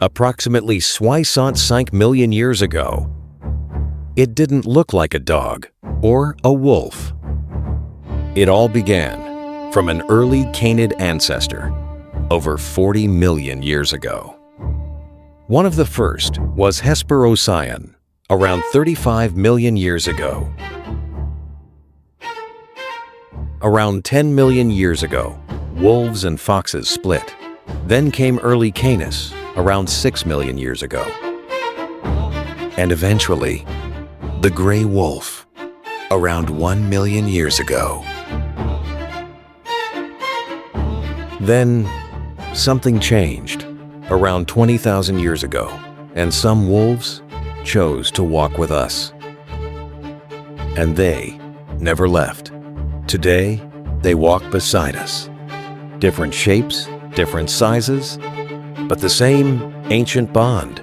approximately 65 million years ago. It didn't look like a dog or a wolf. It all began from an early canid ancestor over 40 million years ago. One of the first was Hesperocyon, around 35 million years ago. Around 10 million years ago, wolves and foxes split. Then came early Canis, around 6 million years ago. And eventually, the gray wolf, around 1 million years ago. Then, something changed around 20,000 years ago, and some wolves chose to walk with us. And they never left. Today, they walk beside us. Different shapes, different sizes, but the same ancient bond.